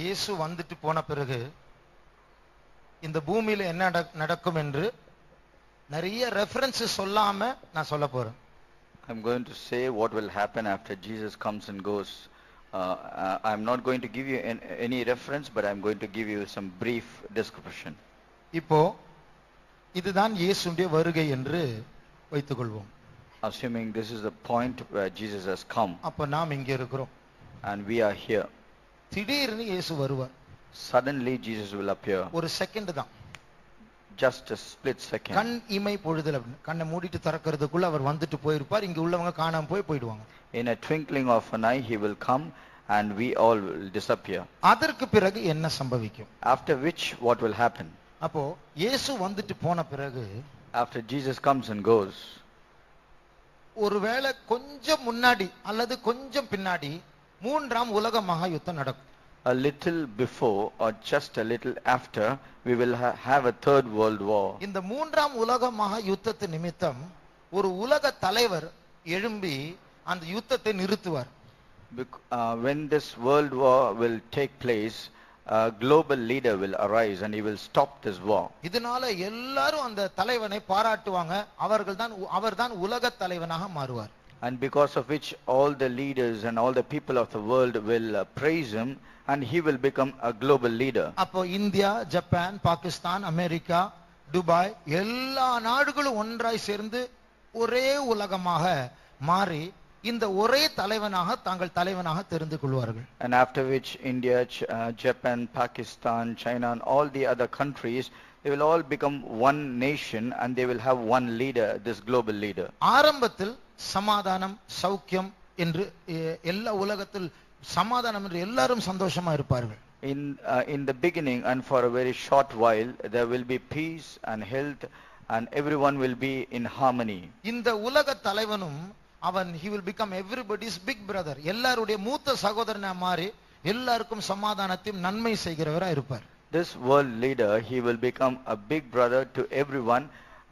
இயேசு வந்துட்டு போன பிறகு இந்த பூமியில என்ன நடக்கும் என்று நிறைய ரெஃபரன்ஸ் சொல்லாம நான் சொல்ல போறேன். I'm going to say what will happen after Jesus comes and goes. I'm not going to give you any reference, but I'm going to give you some brief description. இப்போ இதுதான் இயேசுவின் வருகை என்று வைத்துக்கொள்வோம். Assuming this is the point where Jesus has come. அப்ப நாம் இங்க இருக்கிறோம். And we are here. திடீர்னு இயேசு வருவார். Suddenly Jesus will appear. ஒரு செகண்ட் தான். Just a split second. கண் இமை பொழுதுல கண்ணை மூடிட்டு திறக்கிறதுக்குள்ள அவர் வந்துட்டு போயிருப்பார். இங்க உள்ளவங்க காணாம போயிடுவாங்க. In a twinkling of an eye he will come and we all will disappear. அதற்கு பிறகு என்ன சம்பவிக்கும்? After which what will happen? அப்போ இயேசு வந்துட்டு போன பிறகு after Jesus comes and goes, ஒருவேளை கொஞ்சம் முன்னாடி அல்லது கொஞ்சம் பின்னாடி மூன்றாம் உலக மகா யுத்தம் நடக்கும். A little before or just a little after we will have a third world war. இந்த மூன்றாம் உலக மகா யுத்தத்து நிமித்தம் ஒரு உலக தலைவர் எழும்பி அந்த யுத்தத்தை நிறுத்துவார். When this world war will take place, a global leader will arise and he will stop this war. இதனால எல்லாரும் அந்த தலைவனை பாராட்டுவாங்க. அவர்தான் உலக தலைவனாக மாறுவார். And because of which all the leaders and all the people of the world will praise him and he will become a global leader. அப்போ India, Japan, Pakistan, America, Dubai எல்லா நாடுகளும் ஒன்றாய் சேர்ந்து ஒரே உலகமாக மாறி இந்த ஒரே தலைவனாக தாங்கள் தலைவனாக தெரிந்து கொள்வார்கள். And after which India, Japan, Pakistan, China and all the other countries, they will all become one nation and they will have one leader, this global leader. ஆரம்பத்தில் சமாதானம், சௌக்கியம் என்று எல்லா உலகத்தில் சமாதானம் என்று எல்லாரும் சந்தோஷமா இருப்பார்கள். In the beginning and for a very short while there will be peace and health and everyone will be in harmony. இந்த உலக தலைவனும் அவன் he will become everybody's big brother. எல்லாருடைய மூத்த சகோதரனா மாறி எல்லாருக்கும் சமாதானத்தையும் நன்மை செய்கிறவரா இருப்பார். This world leader, he will become a big brother to everyone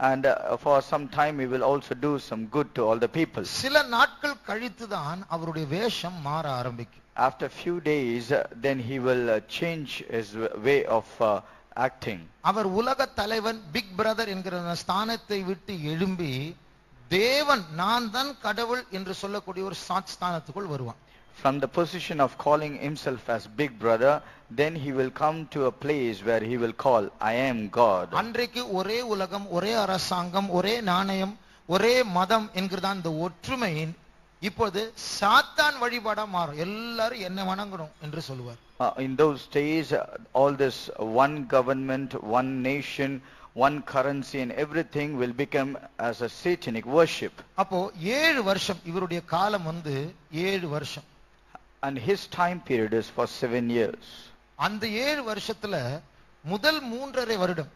and for some time he will also do some good to all the people. சில நாட்கள் கழித்து தான் அவருடைய வேஷம் மாற ஆரம்பிக்கும். After few days then he will change his way of acting. அவர் உலக தலைவன் பிக் பிரதர் என்கிற ஸ்தானத்தை விட்டு எழும்பி தேவன் நான் தான் கடவுள் என்று சொல்லக்கூடிய ஒரு ஸ்தானத்துக்குள் வருவான். From the position of calling himself as big brother, then he will come to a place where he will call I am God. அன்றைக்கு ஒரே உலகம், ஒரே அரசாங்கம், ஒரே நாணயம், ஒரே மதம் என்கிறதான் இந்த ஒற்றுமை இப்போது சாத்தான் வழிபாடா மாறும். எல்லாரும் என்ன வணங்கணும் என்று சொல்லுவார். In those days all this one government, one nation, one currency and everything will become as a satanic worship. அப்போ 7 வருஷம் இவருடைய காலம் 7 வருஷம். And his time period is for 7 years. அந்த 7 வருஷத்துல முதல் 3.5 வருடம்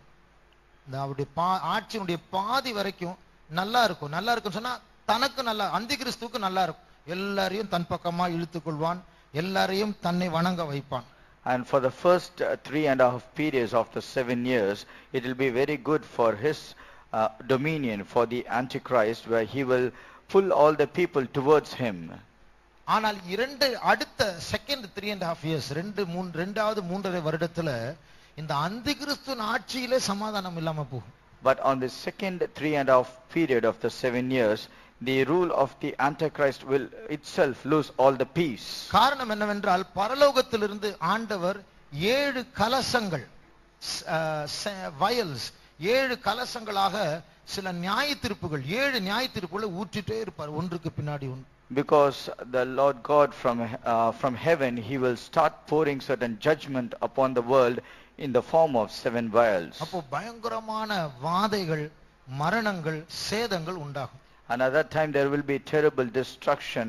இந்த அவருடைய ஆட்சியினுடைய பாதி வரைக்கும் நல்லா இருக்கும் சொன்னா தனக்கு நல்லா, அந்தி கிறிஸ்துவுக்கு நல்லா இருக்கும். எல்லாரையும் தன் பக்கமா இழுத்துக் கொள்வான், எல்லாரையும் தன்னை வணங்க வைப்பான். And for the first 3.5 periods of the 7 years, it will be very good for his dominion, for the Antichrist, where he will pull all the people towards him. ஆனால் அடுத்த செகண்ட் 3.5 years, ரெண்டாவது 3.5 வருடத்துல இந்த அந்தி கிறிஸ்து ஆட்சியிலே சமாதானம் இல்லாம போகும். But on the second 3.5 period of the 7 years, the rule of the Antichrist will itself lose all the peace. காரணம் என்னவென்றால் பரலோகத்திலிருந்து ஆண்டவர் 7 கலசங்கள், வயல்ஸ் 7 கலசங்களாக சில நியாய தீர்ப்புகள், 7 நியாய தீர்ப்புகளை ஊற்றிட்டே இருப்பார் ஒன்றுக்கு பின்னாடி ஒன்று. Because the Lord God from heaven, he will start pouring certain judgment upon the world in the form of 7 vials. அப்போ பயங்கரமான வாதைகள், மரணங்கள், சேதங்கள் உண்டாகும். And at that time there will be terrible destruction,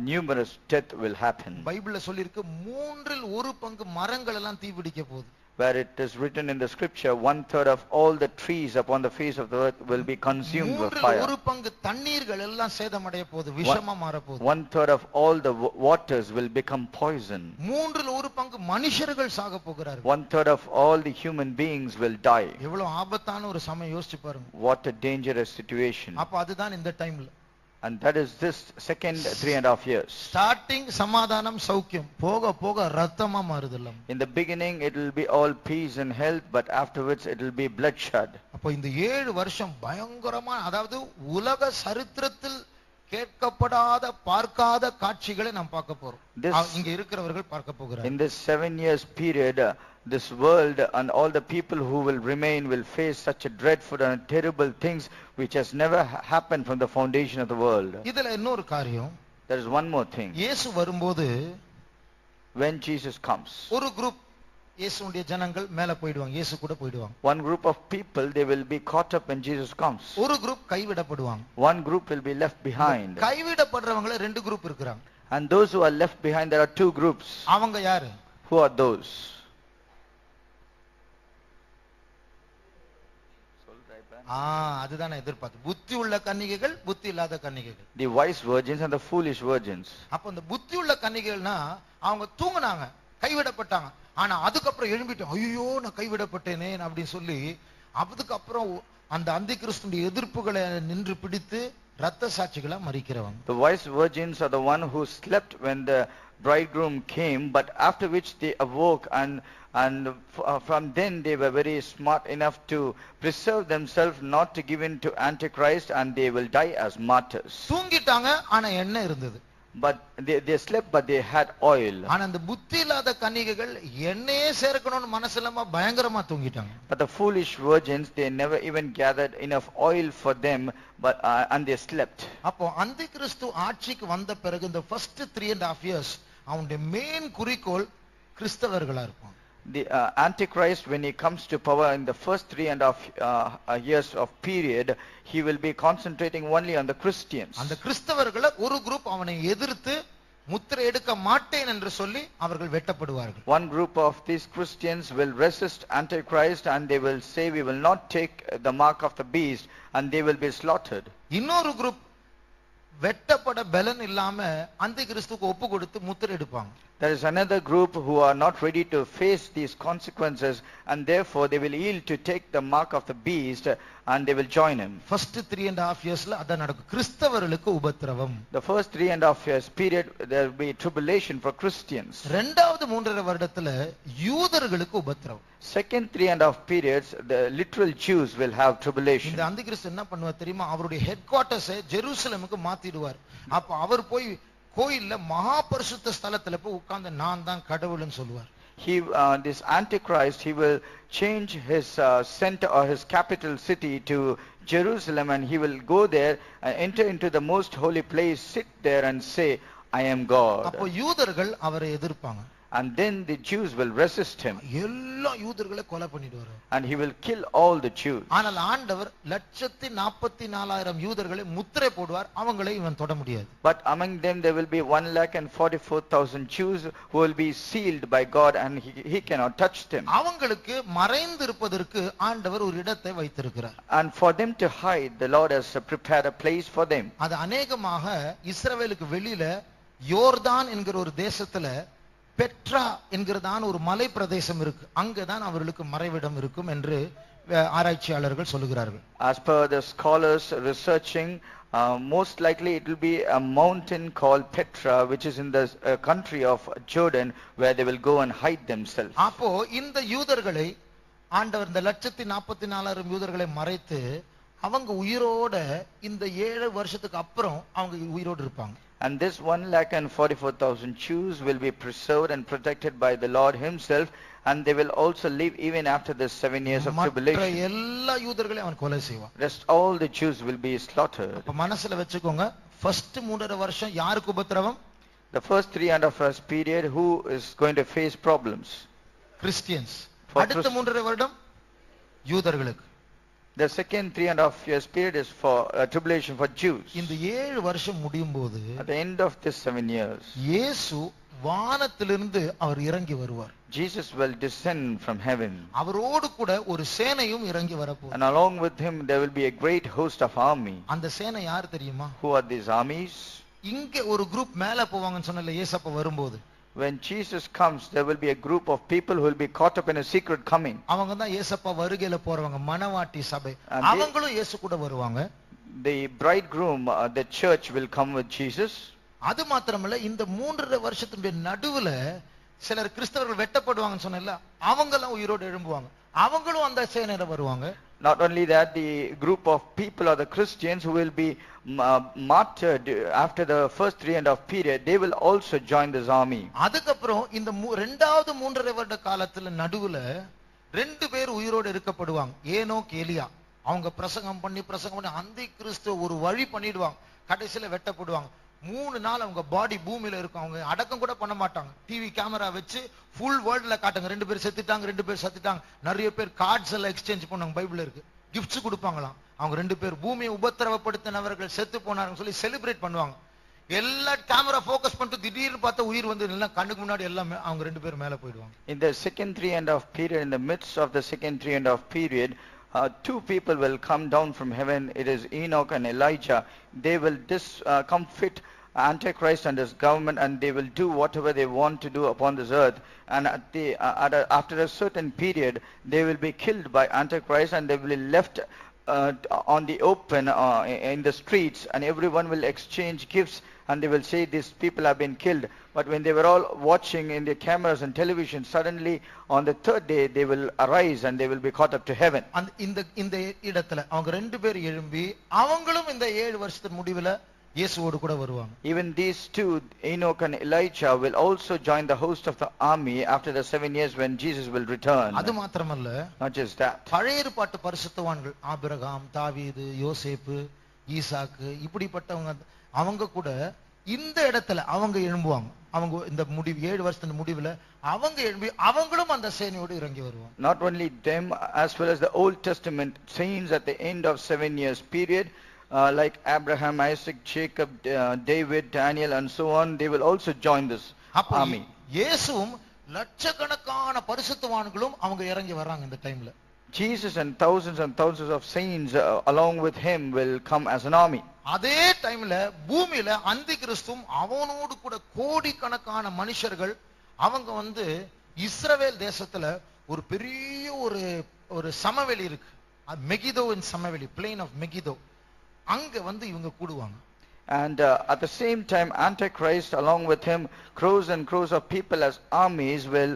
numerous death will happen. பைபிள்ல சொல்லிருக்கு 1/3 மரங்கள் எல்லாம் தீ பிடிக்க போகுது. where it is written in the scripture, 1/3 of all the trees upon the face of the earth will be consumed with மூன்றில் fire. ஒரு பங்கு தண்ணீர்கள் எல்லாம் சேதமடைய போகுது, விஷமா மாற போகுது. 1/3 of all the waters will become poison. மூன்றில் ஒரு பங்கு மனுஷர்கள் சாக போகிறார்கள். 1/3 of all the human beings will die. எவ்வளவு ஆபத்தான ஒரு சமயம் யோசிச்சு பாருங்க. What a dangerous situation. அப்ப அதுதான் இந்த டைம்ல. And that is this second 3.5 years. Starting சமாதானம் சௌக்கியம், போக போக ரத்தமா மாறுதெல்லாம். In the beginning it will be all peace and health, but afterwards it will be bloodshed. அப்ப இந்த 7 வருஷம் பயங்கரமா, அதாவது உலக சரித்திரத்தில் கேட்கப்படாத பார்க்காத காட்சிகளை நாம் பார்க்க போறோம். இங்க இருக்கிறவர்கள் பார்க்க போகிறார்கள். In this 7 years period, this world and all the people who will remain will face such a dreadful and terrible things which has never happened from the foundation of the world. இதுல இன்னொரு காரியம், There is one more thing. இயேசு வரும்போது When Jesus comes, ஒரு group இயேசுவுடைய ஜனங்கள் மேல போய்டுவாங்க, இயேசு கூட போய்டுவாங்க. one group of people, they will be caught up when Jesus comes. ஒரு குரூப் கைவிடப்படுவாங்க. One group will be left behind. கைவிடப்படுறவங்கள ரெண்டு குரூப் இருக்காங்க. And those who are left behind, there are two groups. அவங்க யாரு? Who are those? அதுதான் நான் எதிர்பார்த்தேன். புத்தி உள்ள கன்னிகைகள், புத்தி இல்லாத கன்னிகைகள். The wise virgins and the foolish virgins. அப்ப இந்த புத்தி உள்ள கன்னிகைகள்னா அவங்க தூங்குனாங்க, கைவிடப்பட்டாங்க. ஆனா அதுக்கப்புறம் எழும்பிட்டாங்க, ஐயோ நான் கைவிடப்பட்டேனே அப்படின்னு சொல்லி அதுக்கப்புறம் அந்த அந்தி கிறிஸ்துவின் எதிர்ப்புகளை நின்று பிடித்து ரத்த சாட்சிகளா மரிக்கிறவங்க. The wise virgins are the one who slept when the bridegroom came, but after which they awoke, and from then they were very smart enough to preserve themselves not to give in to Antichrist, and they will die as martyrs. தூங்கிட்டாங்க, ஆனா எண்ணெய் இருந்தது. But they slept, but they had oil. ஆனா அந்த புத்தி இல்லாத கன்னிகைகள் எண்ணெயே சேர்க்கணும்னு மனசுலமா பயங்கரமா தூங்கிட்டாங்க. But the foolish virgins, they never even gathered enough oil for them, but and they slept. அப்போ அந்தி கிறிஸ்து ஆட்சிக்கு வந்த பிறகு இந்த first 3.5 years அவனுடைய மெயின் குறிக்கோள் கிறிஸ்தவர்களா இருப்பாங்க. The Antichrist, when he comes to power in the first 3.5 years of period, he will be concentrating only on the Christians. அந்த கிறிஸ்தவர்களை ஒரு குரூப் அவனை எதிர்த்து முத்திரை எடுக்க மாட்டேன் என்று சொல்லி அவர்கள் வெட்டப்படுவார்கள். One group of these Christians will resist Antichrist, and they will say, we will not take the mark of the beast, and they will be slaughtered. இன்னொரு குரூப் வெட்டப்பட பலன் இல்லாம அந்தி கிறிஸ்துவுக்கு ஒப்பு கொடுத்து முத்திரை எடுப்பாங்க. There is another group who are not ready to face these consequences, and therefore they will yield to take the mark of the beast, and they will join him. First 3.5 yearsல அத நடக்கும். கிறிஸ்தவர்களுக்கு உபத்திரவம். The first 3.5 years period, there will be tribulation for Christians. இரண்டாவது 3.5 வருடத்துல யூதர்களுக்கு உபத்திரவம். Second 3.5 periods, the literal Jews will have tribulation. இந்த அந்தி கிறிஸ்து என்ன பண்ணுவார் தெரியுமா? அவருடைய ஹெட் குவார்ட்டர்ஸை ஜெருசலேமுக்கு மாத்திடுவார். அப்ப அவர் போய் கோயில்ல மகா பரிசுத்த ஸ்தலத்துல போய் உட்கார்ந்து நான் தான் கடவுள்னு சொல்லுவார். This Antichrist, he will change his center or his capital city to Jerusalem, and he will go there and enter into the most holy place, sit there and say, I am God. அப்போ யூதர்கள் அவரை எதிர்ப்பாங்க. And then the Jews will resist him. எல்லா யூதர்களை கொலை பண்ணிடுவார். And he will kill all the Jews. ஆனால் ஆண்டவர் 144,000 யூதர்களை முத்திரை போடுவார். அவங்களை இவன் தொட முடியாது. But among them there will be 144,000 Jews who will be sealed by God, and he cannot touch them. அவங்களுக்கு மறைந்து இருப்பதற்கு ஆண்டவர் ஒரு இடத்தை வைத்திருக்கிறார். And for them to hide, the Lord has prepared a place for them. அது அநேகமாக இஸ்ரவேலுக்கு வெளியில யோர்தான் என்கிற ஒரு தேசத்துல பெட்ரா என்கிறதான ஒரு மலை பிரதேசம் இருக்கு. அங்கதான் அவர்களுக்கு மறைவிடம் இருக்கும் என்று ஆராய்ச்சியாளர்கள் சொல்லுகிறார்கள். As per the scholars researching, most likely it will be a mountain called Petra, which is in the country of Jordan, where they will go and hide themselves. அப்போ இந்த யூதர்களை ஆண்டவர் இந்த 144,000 யூதர்களை மறைத்து அவங்க உயிரோட இந்த 7 வருஷத்துக்கு அப்புறம் அவங்க உயிரோடு இருப்பாங்க. And this 144,000 Jews will be preserved and protected by the Lord himself, and they will also live even after the 7 years of tribulation. மற்ற எல்லா யூதர்களையும் அவன் கொலை செய்வான். Rest all the Jews will be slaughtered. அப்ப மனசுல வெச்சுக்கோங்க, ஃபர்ஸ்ட் 3.5 வருஷம் யாருக்கு உபத்திரவம்? The first 3.5 years period, who is going to face problems? Christians. அடுத்த 3.5 வருடம் யூதர்களுக்கு. The second 3.5 years period is for tribulation for Jews. இந்த 7 வருஷம் முடியும் போது, at the end of this 7 years, இயேசு வானத்திலிருந்து அவர் இறங்கி வருவார். Jesus will descend from heaven. அவரோடு கூட ஒரு சேனையும் இறங்கி வரப்போகுது. And along with him there will be a great host of army. அந்த சேனை யார் தெரியுமா? Who are these armies? இங்க ஒரு குரூப் மேல போவாங்கன்னு சொன்னல ஏசப்பா வரும்போது. When Jesus comes, there will be a group of people who will be caught up in a secret coming. அவங்க தான் ஏசப்பா வருகையில போறவங்க, மணவாட்டி சபை. அவங்களும் இயேசு கூட வருவாங்க. The bridegroom, the church will come with Jesus. அது மாத்திரமல்ல, இந்த 3.5 வருஷத்துடைய நடுவுல சிலர் கிறிஸ்தவர்கள் வெட்டப்படுவாங்கன்னு சொன்னல, அவங்க எல்லாம் உயிரோடு எழும்புவாங்க. அவங்களும் அந்த சேனையில வருவாங்க. Not only that, the group of people or the Christians who will be martyred after the first 3.5 period, they will also join this army. அதுக்கப்புறம் இந்த இரண்டாவது 3.5 வருட காலத்துல நடுவுல 2 பேர் உயிரோடு இருக்கப்படுவாங்க. ஏனோக் எலியா. அவங்க பிரசங்கம் பண்ணி அந்தி கிறிஸ்து ஒரு வழி பண்ணிடுவாங்க. கடைசியில வெட்டப்படுவாங்க. 3 நாள் அவங்க பாடி பூமியில இருக்கும். அவங்க அடக்கம் கூட பண்ண மாட்டாங்க. டிவி கேமரா வச்சு ஃபுல் வேர்ல்ட்ல காட்டுங்க. 2 பேர் செத்துட்டாங்க, 2 பேர் செத்துட்டாங்க. நிறைய பேர் கார்ட்ஸ் எல்லாம் எக்ஸ்சேஞ்ச் பண்ணுவாங்க. பைபிள்ல இருக்கு. கிஃப்ட்ஸ் கொடுப்பாங்களாம். அவங்க 2 பேர் பூமியை உபத்திரவப்படுத்தினவர்கள் செத்து போனாருன்னு சொல்லி செலிப்ரேட் பண்ணுவாங்க. எல்லா கேமரா ஃபோக்கஸ் பண்ணிட்டு திடீர்னு பார்த்தா உயிர் வந்து எல்லாம் கண்ணுக்கு முன்னாடி எல்லாமே அவங்க 2 பேர் மேல போயிடுவாங்க. In the second 3.5 period, in the midst of the second 3.5 period, 2 people will come down from heaven. It is Enoch and Elijah. They will discomfit Antichrist and his government, and they will do whatever they want to do upon this earth. And after a certain period, they will be killed by Antichrist, and they will be left on the open in the streets, and everyone will exchange gifts, and they will say these people have been killed. But when they were all watching in their cameras and television, suddenly on the 3rd day they will arise and they will be caught up to heaven. And இந்த இடத்துல அவங்க 2 பேர் எழும்பி அவங்களும் இந்த 7 வருஷத்து முடிவுல இயேசுவோடு கூட வருவாங்க. Even these 2, Enoch and Elijah, will also join the host of the army after the 7 years when Jesus will return. அது மாத்திரமல்ல, not just that, பழைய ஏற்பாட்டு பரிசுத்தவான்கள் ஆபிரகாம், தாவீது, யோசேப்பு, ஈசாக்கு இப்படிப்பட்டவங்க அவங்க கூட இந்த இடத்துல அவங்க எழும்புவாங்க. அவங்க இந்த முடிவு 7 வருஷத்து முடிவுல அவங்க எழும்பி அவங்களும் அந்த சேனையோடு இறங்கி வருவாங்க. Not only them, as well as the Old Testament saints at the end of 7 years period, like Abraham, Isaac, Jacob, David, Daniel and so on, they will also join this army. இயேசுவும் லட்சக்கணக்கான பரிசுத்தவான்களும் அவங்க இறங்கி வராங்க இந்த டைம்ல. Jesus and thousands of saints along with him will come as an army. அதே டைம்ல பூமியில அந்தி கிறிஸ்துவும் அவனோடு கூட கோடிக்கணக்கான மனுஷர்கள் அவங்க வந்து இஸ்ரவேல் தேசத்துல ஒரு பெரிய ஒரு சமவெளி இருக்கு. மெகிதோவின் சமவெளி, பிளேன் ஆஃப் மெகிதோ. அங்க வந்து இவங்க கூடுவாங்க. And at the same time, Antichrist along with him, crores and crores of people as armies will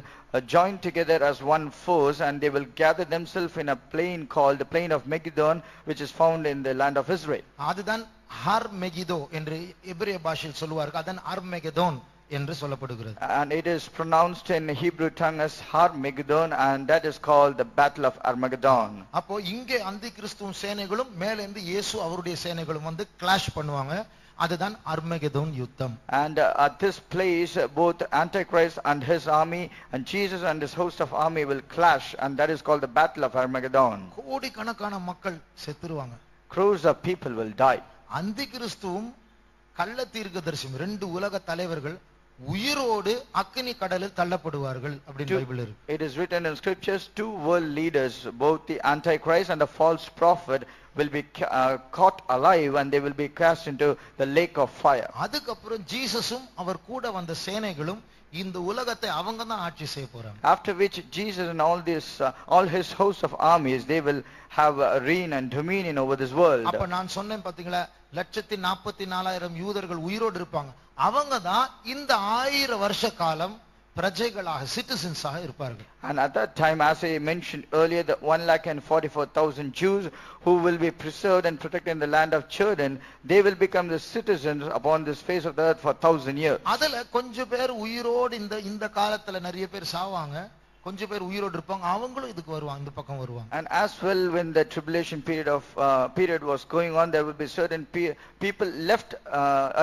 join together as one force, and they will gather themselves in a plain called the plain of Megiddon, which is found in the land of Israel. அதுதான் her மெகிதோ என்று எபிரேய பாஷையில் சொல்வார்கள். அதான் அர்மெகெதோன் என்று சொல்லப்படுகிறது. And it is pronounced in Hebrew tongue as Har Megiddon, and that is called the battle of Armageddon. அப்போ இங்கே அந்தி கிறிஸ்துவின் சேனைகளும் மேல இருந்து இயேசு அவருடைய சேனைகளும் வந்து கிளாஷ் பண்ணுவாங்க. அதுதான் அர்மெகெதோன் யுத்தம். And at this place both Antichrist and his army and Jesus and his host of army will clash, and that is called the battle of Armageddon. கோடிக்கணக்கான மக்கள் செத்துருவாங்க. Crores of people will die. அந்தி கிறிஸ்துவும் கள்ள தீர்க்கதரிசி 2 உலக தலைவர்கள் உயிரோடு அக்கினி கடலில் தள்ளப்படுவார்கள் அப்படின்னு பைபிள் இருக்கு. It is written in scriptures, 2 world leaders, both the Antichrist and the false prophet, will be caught alive, and they will be cast into the lake of fire. அதுக்கப்புறம் ஜீசஸும் அவர் கூட வந்த சேனைகளும் இந்த உலகத்தை அவங்க தான் ஆட்சி செய்ய போறாங்க. After which Jesus and all his host of armies, they will have reign and dominion over this world. அப்ப நான் சொன்னேன் பாத்தீங்களா, 144,000 யூதர்கள் உயிரோடு இருப்பாங்க. அவங்க தான் இந்த 1000 வருஷ காலம் பிரஜைகளாக, சிட்டிசன்ஸாக இருப்பார்கள். And at that time, as I mentioned earlier, the 144,000 Jews who will be preserved and protected in the land of Jordan, they will become the citizens upon this face of the earth for 1,000 years. அதுல கொஞ்சம் பேர் உயிரோடு இந்த காலத்துல நிறைய பேர் சாவாங்க, கொஞ்சம் பேர் உயிரோடு இருப்பாங்க. அவங்களும் இதுக்கு வருவாங்க, இந்த பக்கம் வருவாங்க. And as well, when the tribulation period was going on, there will be certain people left,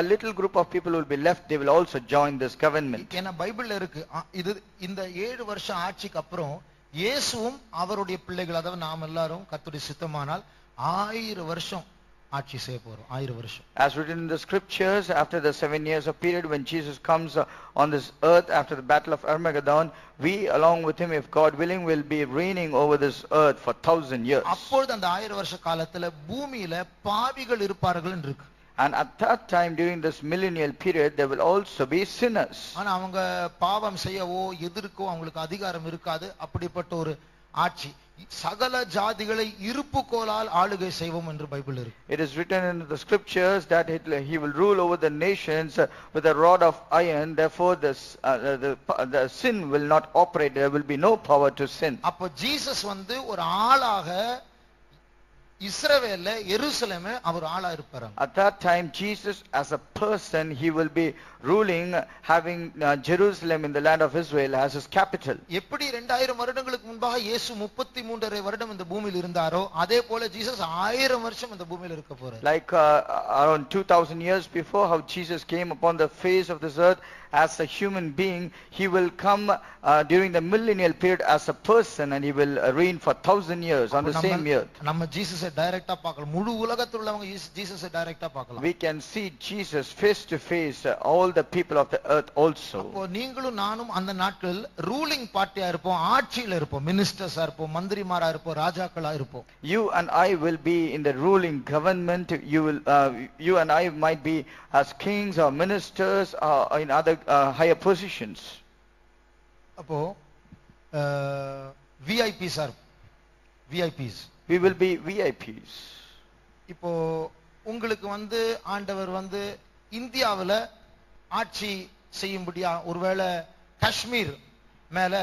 a little group of people will be left. They will also join this government. ஏன்னா பைபிள்ல இருக்கு, இது இந்த 7 வருஷம் ஆட்சிக்கு அப்புறம் இயேசுவும் அவருடைய பிள்ளைகள், அதாவது நாம் எல்லாரும் கர்த்தருடைய சித்தமானால் 1000 வருஷம் ஆட்சி செய்ய போறோம் 1000 வருஷம். As written in the scriptures, after the 7 years of period when Jesus comes on this earth after the battle of Armageddon, we along with him, if God willing, will be reigning over this earth for 1000 years. அப்பொழுது அந்த 1000 வருஷ காலத்துல பூமியில பாவிகள் இருப்பார்கள் என்று இருக்கு. And at that time, during this millennial period, there will also be sinners. ஆனா அவங்க பாவம் செய்யவோ எதிர்க்கோ அவங்களுக்கு அதிகாரம் இருக்காது. அப்படிப்பட்ட ஒரு ஆட்சி சகல ஜாதிகளை இருப்புக்கோலால் ஆளுகை செய்வோம் என்று பைபிள் இருக்கு. It is written in the scriptures that he will rule over the nations with a rod of iron. Therefore, the sin will not operate. There will be no power to sin. அப்ப Jesus வந்து ஒரு ஆளாக இஸ்ரவேல்ல எருசலேமே அவர் ஆளா இருப்பாரு. At that time, Jesus as a person, he will be ruling, having Jerusalem in the land of Israel as his capital. எப்படி 2000 வருடங்களுக்கு முன்பாக இயேசு 33 வருடம் இந்த பூமியில் இருந்தாரோ அதே போல ஜீசஸ் 1000 வருஷம் இந்த பூமியில் இருக்க போறார். Like around 2000 years before, how Jesus came upon the face of this earth as a human being, he will come during the millennial period as a person, and he will reign for 1000 years on the same earth. நம்ம ஜீசஸை டைரக்டா பார்க்கலாம். முழு உலகத்துல உள்ளவங்க ஜீசஸை டைரக்டா பார்க்கலாம். We can see Jesus face to face, all the people of the earth also. அப்போ நீங்களும் நானும் அந்த நாட்கள் ரூலிங் பார்ட்டியா இருப்போம், ஆட்சியில இருப்போம், மினிஸ்டர்ஸா இருப்போம், மந்திரிமாரா இருப்போம், ராஜாக்களா இருப்போம். You and I will be in the ruling government. You and I might be as kings or ministers or in other higher positions. அப்போ VIPs or VIPs. We will be VIPs. இப்போ உங்களுக்கு வந்து ஆண்டவர் வந்து இந்தியாவுல ஆட்சி செய்யும்படியா ஒருவேளை காஷ்மீர் மேல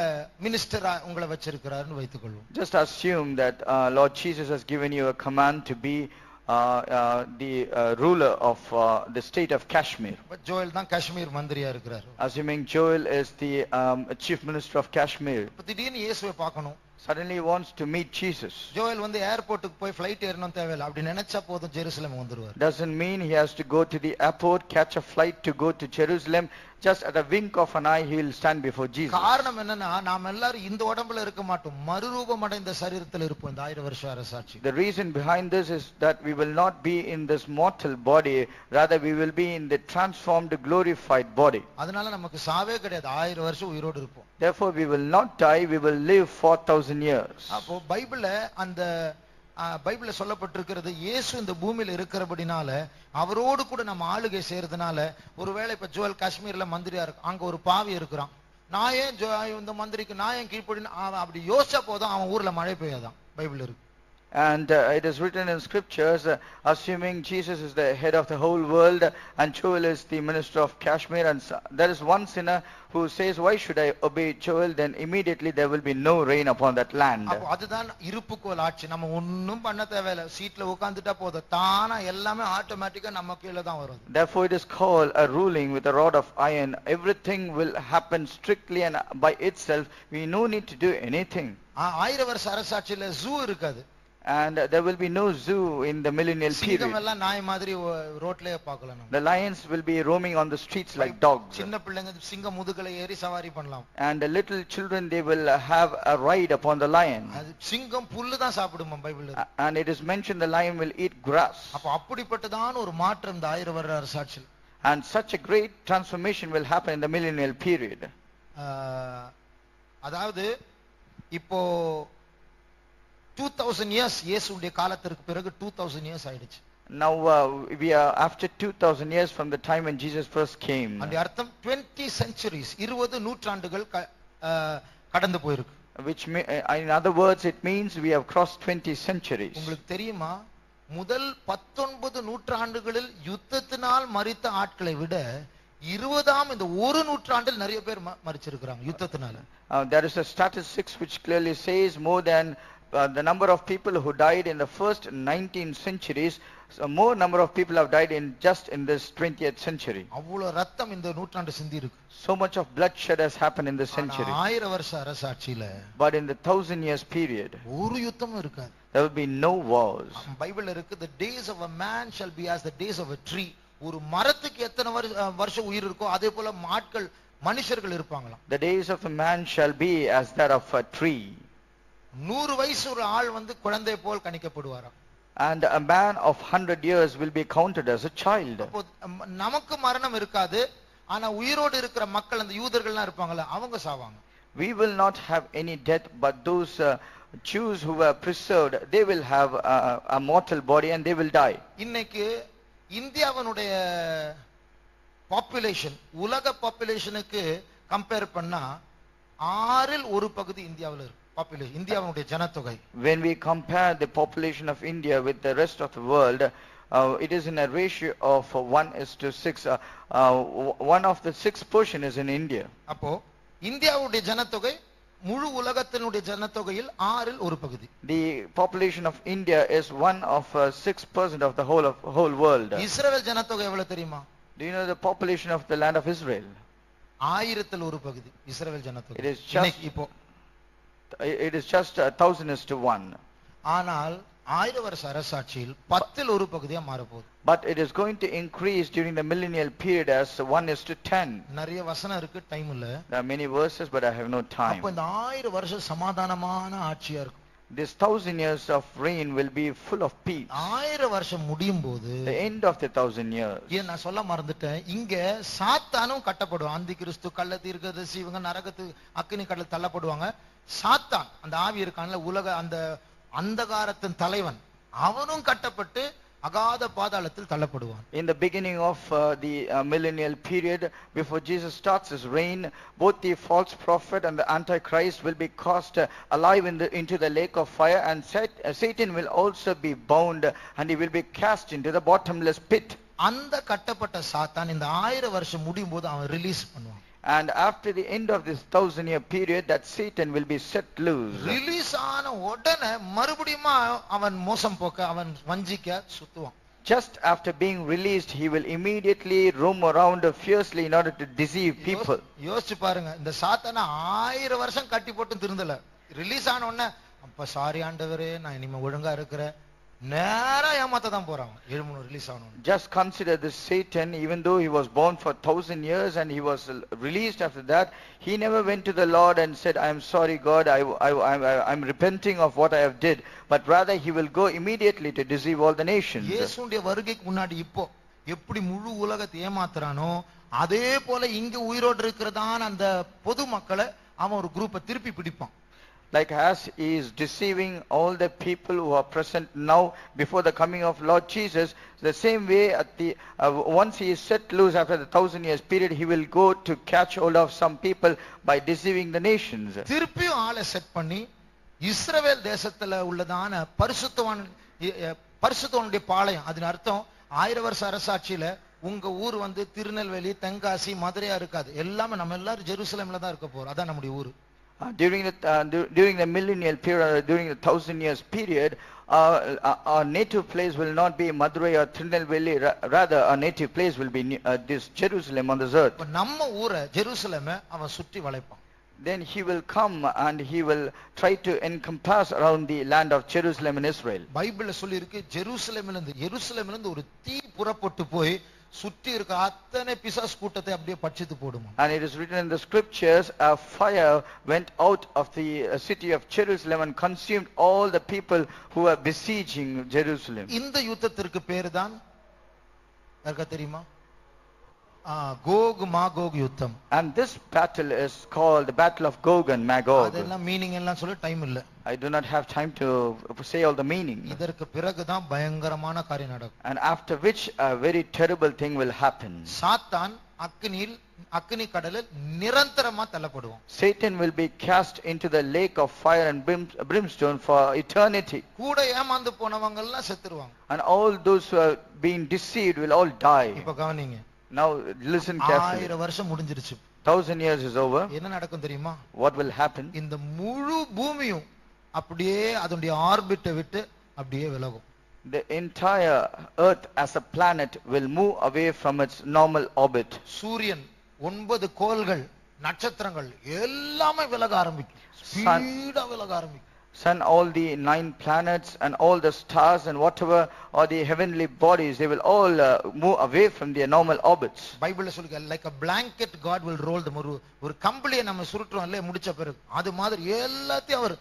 மினிஸ்டரா உங்களை வச்சிருக்கிறாருன்னு வைத்துக்கொள்வோம். Just assume that Lord Jesus has given you a command to be the ruler of the state of Kashmir. Joel தான் காஷ்மீர் மந்திரியா இருக்கிறார். Assuming Joel is the chief minister of Kashmir. திடீர்னு இயேசுவை பார்க்கணும். Suddenly he wants to meet Jesus. Joel வந்து ஏர்போர்ட்டுக்கு போய் flight ஏறணும் தேவையில்லை. அப்படி நினைச்சா போதும் ஜெருசலேம் வந்துருவார். Doesn't mean he has to go to the airport, catch a flight to go to Jerusalem. Just at a wink of an eye he will stand before Jesus. காரணம் என்னன்னா நாம் எல்லாரும் இந்த உடம்புல இருக்க மாட்டோம், மறுரூபம் அடைந்த சரீரத்தில் இருப்போம் இந்த 1000 வருஷ அரசாட்சி. The reason behind this is that we will not be in this mortal body, rather we will be in the transformed glorified body. அதனால நமக்கு சாவே கிடையாது, 1000 வருஷம் உயிரோடு இருப்போம். Therefore we will not die, we will live 4000 years. அப்போ பைபிள்ல சொல்லப்பட்டிருக்கிறது இயேசு இந்த பூமியில இருக்கிறபடினால அவரோடு கூட நம்ம ஆளுகை செய்யறதுனால ஒருவேளை இப்ப ஜோயல் காஷ்மீர்ல மந்திரியா இருக்கு, அங்க ஒரு பாவி இருக்கிறான், நான் ஏன் இந்த மந்திரிக்கு நான் ஏன் கீழ்ப்படி அப்படி யோசிச்சா போதும் அவன் ஊர்ல மழை பெய்யாதான் பைபிள் இருக்கு. And it is written in scriptures, assuming Jesus is the head of the whole world and Joel is the minister of Kashmir, and there is one sinner who says, why should I obey Joel? Then immediately there will be no rain upon that land. அப்ப அதுதான் இருப்புக்கோல் ஆட்சி. நம்ம ஒண்ணும் பண்ண தேவையில்லை, சீட்ல உட்கார்ந்துட்டா போதும், தானா எல்லாமே ஆட்டோமேட்டிக்கா நம்ம கீழ தான் வரும். Therefore it is called a ruling with a rod of iron. Everything will happen strictly and by itself. We no need to do anything. 1000 வருஷ அரசாட்சியில ஜூ இருக்காது. And there will be no zoo in the millennial period. சிங்கம் எல்லாம் நாய் மாதிரி ரோட்லயே பார்க்கலாம். The lions will be roaming on the streets like dogs. சின்ன பிள்ளைங்க சிங்கம் முதுகுல ஏறி சவாரி பண்ணலாம். And the little children, they will have a ride upon the lion. அது சிங்கம் புல்லு தான் சாப்பிடுமா பைபிள்ல. And it is mentioned the lion will eat grass. அப்ப அப்படிப்பட்டதான ஒரு மாற்றம் இந்த 1000 வருட அரசாட்சியில். And such a great transformation will happen in the millennial period. அதாவது இப்போ 2000 years இயேசுவுடைய காலத்திற்கு பிறகு 2000 years ஆயிடுச்சு. Now we are after 2000 years from the time when Jesus first came. அந்த அர்த்தம் 20 centuries 20 நூற்றாண்டுகள் கடந்து போயிருக்கு. Which in other words it means we have crossed 20 centuries. உங்களுக்கு தெரியுமா முதல் 19 நூற்றாண்டுகளில் யுத்தத்தினால் மரித்த ஆட்களை விட 20ஆம் இந்த ஒரு நூற்றாண்டில் நிறைய பேர் மரிச்சிருக்காங்க யுத்தத்தினால. There is a statistics which clearly says more than the number of people who died in the first 19 centuries, so more number of people have died in just in this 20th century. அவ்வளவு ரத்தம் இந்த நூற்றாண்டு சிந்தி இருக்கு. So much of bloodshed has happened in this century. 1000 வருஷ அரசாட்சியில But in the 1000 years period, ஒரு யுத்தமும் இருக்காது. there will be no wars. பைபிள்ல இருக்கு the days of a man shall be as the days of a tree. ஒரு மரத்துக்கு எத்தனை வருஷம் உயிர் இருக்கோ அதே போல மனுஷர்கள் இருப்பாங்களாம். The days of a man shall be as that of a tree. 100 வயசு ஒரு ஆள் வந்து குழந்தை போல் கணிக்கப்படுவாராம். And a man of 100 years will be counted as a child. அப்போ நமக்கு மரணம் இருக்காது, ஆனா உயிரோடு இருக்கிற மக்கள் அந்த யூதர்கள்லாம் இருப்பாங்கல்ல அவங்க சாவாங்க. We will not have any death, but those Jews who were preserved, they will have a mortal body and they will die. இன்னைக்கு இந்தியாவினுடைய பாப்புலேஷன் உலக பாப்புலேஷனுக்கு கம்பேர் பண்ணா 1/6 இந்தியாவில் இருக்கு. பாப்புலேஷன் இந்தியாவினுடைய ஜனத்தொகை. When we compare the population of India with the rest of the world, it is in a ratio of 1:6. One of the 6 portion is in India. அப்போ இந்தியாவுடைய ஜனத்தொகை முழு உலகத்தினுடைய ஜனத்தொகையில் 1/6. The population of India is 1/6% of the whole world. இஸ்ரவேல் ஜனத்தொகை எவ்வளவு தெரியுமா? Do you know the population of the land of Israel? 1/1000 இஸ்ரவேல் ஜனத்தொகை. It is just இப்போ 1,000:1. ஆனால் 1000 வருஷ அரசாட்சியில் 10% மாறப்போகுது. But it is going to increase during the millennial period as 1:10. நிறைய வசனம் இருக்கு, டைம் இல்ல. There are many verses, but I have no time. அப்ப இந்த 1000 வருஷம் சமாதானமான ஆட்சியா இருக்கும். This 1000 years of reign will be full of peace. 1000 வருஷம் முடியும் போது The end of the 1000 years. ஏன் நான் சொல்ல மறந்துட்டேன், இங்க சாத்தானும் கட்டப்படுவான். அந்தி கிறிஸ்து, கள்ள தீர்க்கதரிசி, இவங்க நரகத்து அக்கினி கடல் தள்ளப்படுவாங்க. சாத்தான் அந்த ஆவி இருக்கான்ல, உலக அந்த அந்தகாரத்தின் தலைவன், அவனும் கட்டப்பட்டு அகாத பாதாளத்தில் தள்ளப்படுவான். In the beginning of the millennial period, before Jesus starts his reign, both the false prophet and the antichrist will be cast alive into the lake of fire, and Satan will also be bound and he will be cast into the bottomless pit. அந்த கட்டப்பட்ட சாத்தான் இந்த 1000 வருஷம் முடியும் போது அவன் release பண்ணுவான். And after the end of this 1000-year period, that Satan will be set loose. Release ஆன உடனே மறுபடியும் அவன் மோசம் போக்க, அவன் வஞ்சிக்க சுத்துவான். Just after being released, he will immediately roam around fiercely in order to deceive people. யோசிச்சு பாருங்க, இந்த சாத்தான 1000 வருஷம் கட்டி போட்டு திருந்தல. ரிலீஸ் ஆன உடனே அப்ப சாரி ஆண்டவரே, நான் இனிமே ஒழுங்கா இருக்கிறேன், நேரா ஏமாத்த தான் போறான். 7 ரிலீஸ் ஆனவன். Just consider this Satan, even though he was born for 1000 years and he was released after that, he never went to the Lord and said, I am sorry God, I'm repenting of what I have did, but rather he will go immediately to deceive all the nations. இயேசுவுடைய வருகைக்கு முன்னாடி இப்போ எப்படி முழு உலகத்தை ஏமாத்துறானோ, அதே போல இங்க உயிரோடு இருக்கிறதான அந்த பொது மக்களை அவன் ஒரு குரூப்பை திருப்பி பிடிப்பான். Like as he is deceiving all the people who are present now before the coming of Lord Jesus, the same way at the once he is set loose after the 1000 years period, he will go to catch hold of some people by deceiving the nations. திருப்பியும் ஆளை set பண்ணி இஸ்ரவேல் தேசத்துல உள்ளதான பரிசுத்தவானுடைய பாளையம், அதன் அர்த்தம் 1000 வருஷ அரசாட்சியில உங்க ஊர் வந்து திருநெல்வேலி, தென்காசி, மதுரையா இருக்காது. எல்லாமே நம்ம எல்லாரும் ஜெருசலேம்ல தான் இருக்க போறோம். அதான் நம்முடைய ஊர். During the millennial period, during the 1000 years period, our native place will not be Madurai or Tirunelveli. Rather, our native place will be this Jerusalem on this earth. நம்ம ஊரை ஜெருசலேமை அவன் சுற்றி வளைப்பான். Then he will come and he will try to encompass around the land of Jerusalem in Israel. பைபிள்ல சொல்லி இருக்கு, எருசலேமிலிருந்து ஒரு தீ புறப்பட்டு போய் சுற்றி இருக்க அத்தனை பிசாசு கூட்டத்தை அப்படியே பட்சித்து போடுமா. And it is written in the scriptures, a fire went out of the city of Jerusalem and consumed all the people who were besieging Jerusalem. இந்த யுத்தத்திற்கு பேரு தான் யாருக்கு தெரியுமா? கோக் மாகோக் யுத்தம். And this battle is called the battle of Gog and Magog. அதெல்லாம் meaning எல்லாம் சொல்ல டைம் இல்ல. I do not have time to say all the meaning. இதற்கு பிறகு தான் பயங்கரமான காரியம் நடக்கும். And after which a very terrible thing will happen. சாத்தான் அக்கினி கடலில் நிரந்தரமா தள்ளப்படுவான். Satan will be cast into the lake of fire and brimstone for eternity. கூட ஏமாந்து போனவங்க எல்லாம் செத்துருவாங்க. And all those who have been deceived will all die. இப்ப கவனிங்க. Now listen carefully. 1000 வருஷம் முடிஞ்சிருச்சு. 1000 years is over. என்ன நடக்கும் தெரியுமா? What will happen? இந்த முழு பூமியும் அப்படியே அதனுடைய ஆர்பிட்டை விட்டு அப்படியே விலகும். The entire earth as a planet will move away from its normal orbit. சூரியன் 9 கோள்கள், நட்சத்திரங்கள் எல்லாமே விலக ஆரம்பிக்கும். ஸ்பீடா விலக ஆரம்பிக்கும். Sun, all the 9 planets and all the stars and whatever are the heavenly bodies, they will all move away from their normal orbits. பைபிள்ல சொல்லுங்க, like a blanket God will roll them. ஒரு கம்பளியை நம்ம சுருட்டுறோம் இல்ல முடிச்ச பிறகு, அது மாதிரி எல்லாத்தையும் அவர்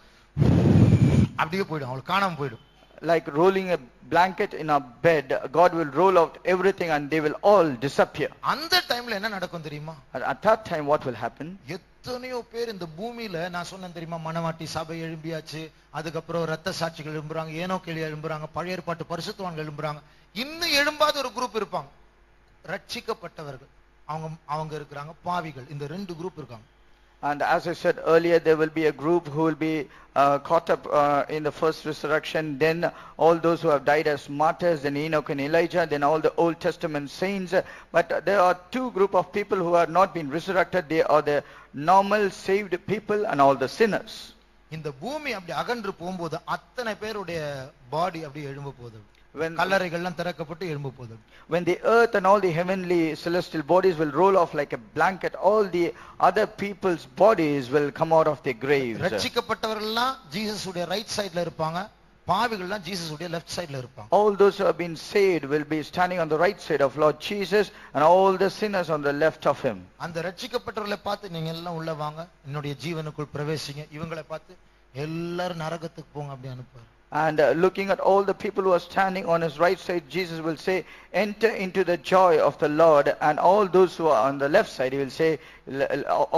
அப்படியே போய்டும், அவள் காணாம போய்டும். like rolling a blanket in a bed. God will roll out everything and they will all disappear. அந்த டைம்ல என்ன நடக்கும் தெரியுமா? At that time what will happen? எத்தனையோ பேர் இந்த பூமியில, நான் சொன்னேன் தெரியுமா, மணவாட்டி சபை எழும்பியாச்சு, அதுக்கப்புறம் ரத்த சாட்சிகள் எழும்புறாங்க, ஏனோக்கேலியா எழும்புறாங்க, பழைய ஏற்பாட்டு பரிசுத்தவான்கள் எழும்புறாங்க. இன்னும் எழும்பாத ஒரு குரூப் இருப்பாங்க, ரட்சிக்கப்பட்டவர்கள். அவங்க இருக்கிறாங்க, பாவிகள். இந்த ரெண்டு குரூப் இருக்காங்க. And as I said earlier, there will be a group who will be caught up in the first resurrection, then all those who have died as martyrs, then Enoch and Elijah, then all the Old Testament saints. But there are two group of people who have not been resurrected. They are the normal saved people and all the sinners. இந்த பூமி அப்படி அகன்று போகும்போது அத்தனை பேருடைய பாடி அப்படி எழும்ப போகுது. When கல்லறைகள்லாம் திறக்கப்பட்டு எழும்ப போகுது. When the earth and all the heavenly celestial bodies will roll off like a blanket, all the other people's bodies will come out of their graves. ரட்சிக்கப்பட்டவர்கள்லாம் ஜீசஸ் உடைய ரைட் சைடுல இருப்பாங்க, பாவிகள்லாம் ஜீசஸ் உடைய லெஃப்ட் சைடுல இருப்பாங்க. All those who have been saved will be standing on the right side of Lord Jesus, and all the sinners on the left of him. அந்த ரட்சிக்கப்பட்டவர்களை பார்த்து நீங்க எல்லாம் உள்ள வாங்க, என்னுடைய ஜீவனுக்குள் பிரவேசிங்க, இவங்களை பார்த்து எல்லாரும் நரகத்துக்கு போங்க அப்படி அனுப்புவார். And looking at all the people who are standing on his right side, Jesus will say, enter into the joy of the Lord. And all those who are on the left side, he will say,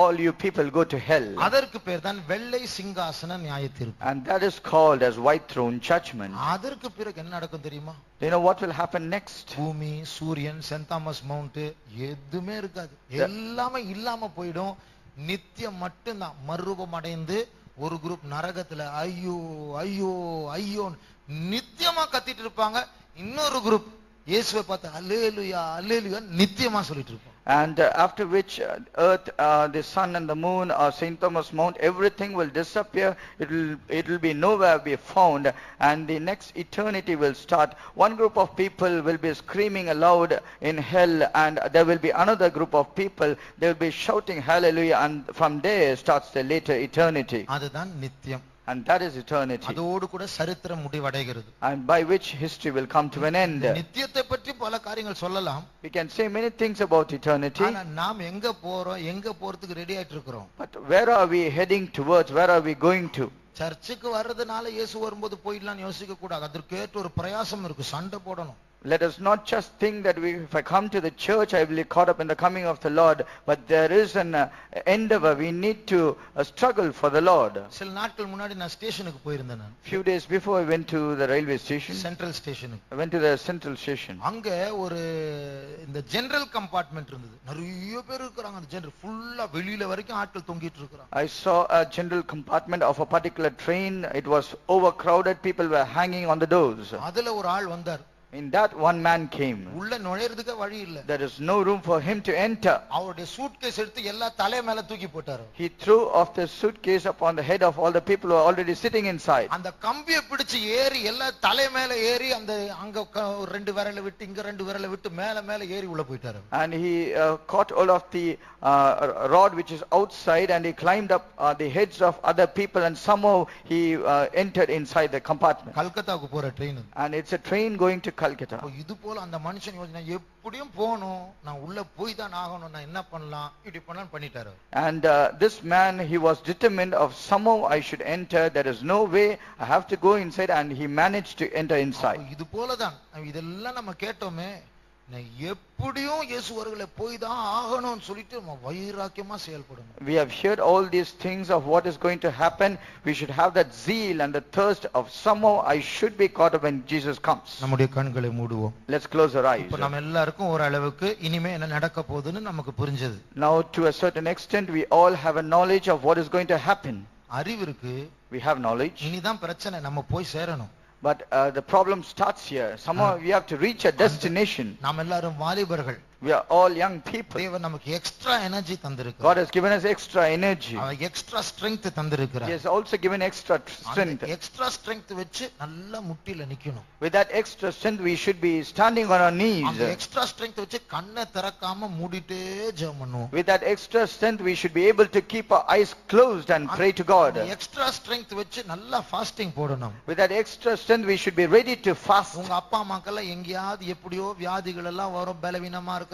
all you people go to hell. அதற்கு பேர் தான் வெள்ளை சிங்காசன நியாயத்தீர்ப்பு. And that is called as white throne judgment. அதற்கு பிறகு என்ன நடக்கும் தெரியுமா? Do you know what will happen next? பூமி, சூரியன், சென்ட் தாமஸ் மவுண்ட் எதுவுமே இருக்காது, எல்லாமே இல்லாம போயிடும். நித்தியம் மட்டும்தான் மறுரூபம் அடைந்து ஒரு குரூப் நரகத்துல ஐயோ ஐயோ ஐயோ நித்தியமா கத்திட்டு இருப்பாங்க. இன்னொரு குரூப் இயேசுவை பார்த்து அல்லேலூயா அல்லேலூயா நித்தியமா சொல்லிட்டு இருப்பாங்க. And after which earth, the sun and the moon, St. Thomas Mount, everything will disappear. It will be nowhere be found, and the next eternity will start. One group of people will be screaming aloud in hell, and there will be another group of people, they will be shouting hallelujah, and from there starts the later eternity. அதுதான் நித்தியம். And that is eternity. அதோடு கூட சரித்திரம் முடிவடைகிறது. And by which history will come to an end. நித்தியத்தை பற்றி பல காரியங்கள் சொல்லலாம். We can say many things about eternity. ஆனா நாம் எங்க போறோம், எங்க போறதுக்கு ரெடி ஆயிட்டு இருக்கிறோம்? But where are we heading towards? Where are we going to? சர்ச்சுக்கு வர்றதுனால இயேசு வரும்போது போயிடலாம்னு யோசிக்க கூடாது. அதற்கு ஏற்ற ஒரு பிரயாசம் இருக்கு, சண்டை போடணும். Let us not just think that if I come to the church, I will be caught up in the coming of the Lord. But there is an endeavor. We need to struggle for the Lord. சில நாட்கள் முன்னாடி நான் ஸ்டேஷனுக்கு போயிருந்தேன். நான் Few days before I went to the railway station. Central ஸ்டேஷனுக்கு. I went to the central station. அங்க ஒரு இந்த ஜெனரல் கம்பார்ட்மெண்ட் இருந்தது. நிறைய பேர் இருக்காங்க. அந்த ஜெனரல் ஃபுல்லா வெளியில வரைக்கும் ஆட்கள் தொங்கிட்டு இருக்காங்க. I saw a general compartment of a particular train. It was overcrowded. People were hanging on the doors. அதுல ஒரு ஆள் வந்தார். In that one man came. உள்ள நுழையிறதுக்கு வழி இல்ல. There is no room for him to enter. அவருடைய suitcase எடுத்து எல்லா தலை மேல தூக்கி போட்டாரு. He threw off the suitcase upon the head of all the people who are already sitting inside. அந்த கம்பியை பிடிச்சு ஏறி எல்லா தலை மேல ஏறி அந்த அங்க ரெண்டு விரல விட்டு இங்க ரெண்டு விரல விட்டு மேல மேல ஏறி உள்ள போயிட்டாரு. And he caught all of the rod which is outside, and he climbed up the heads of other people, and somehow he entered inside the compartment. கல்கத்தாக்கு போற train. And it's a train going to Calcutta. இது போல அந்த மனுஷன் யோசனை, எப்படியும் போகணும், நான் உள்ள போய் தான் ஆகணும், நான் என்ன பண்ணலாம் இப்படி பண்ணலாம் பண்ணிட்டாரு. And this man, he was determined of somehow I should enter. There is no way, I have to go inside, and he managed to enter inside. இது போல தான் இதெல்லாம் நம்ம கேட்டோமே, நான் எப்படியும் இயேசு வருகிற போய் தான் ஆகணும்னு சொல்லிட்டு நம்ம வைராக்கியமா செயல்படணும். We have heard all these things of what is going to happen. We should have that zeal and the thirst of somehow I should be caught up when Jesus comes. நம்முடைய கண்களை மூடுவோம். Let's close our eyes. இப்போ நம்ம எல்லாருக்கும் ஒரு அளவுக்கு இனிமே என்ன நடக்க போகுதுன்னு நமக்கு புரிஞ்சது. Now to a certain extent we all have a knowledge of what is going to happen. அறிவு இருக்கு. We have knowledge. இனிதான் பிரச்சனை, நம்ம போய் சேரணும். But the problem starts here. Somehow we have to reach a destination. நாம் எல்லாரும் வாலிபர்கள். We are all young people. தேவன் நமக்கு எக்ஸ்ட்ரா எனர்ஜி தந்திருக்கிறார். God has given us extra energy. அவர் எக்ஸ்ட்ரா ஸ்ட்ரெngth தந்திருக்கிறார். He has also given extra strength. Extra strength வெச்சு நல்ல முட்டில நிக்கணும். With that extra strength we should be standing on our knees. அந்த extra strength வெச்சு கண்ணை திறக்காம மூடிட்டே ஜெபம் பண்ணுவோம். With that extra strength we should be able to keep our eyes closed and pray to God. Extra strength வெச்சு நல்லா fasting போடணும். With that extra strength we should be ready to fast. உங்க அப்பா அம்மாக்கெல்லாம் எங்கயாவது எப்படியோ வியாதிகள் எல்லாம் வரும், பலவீனமா இருக்கிற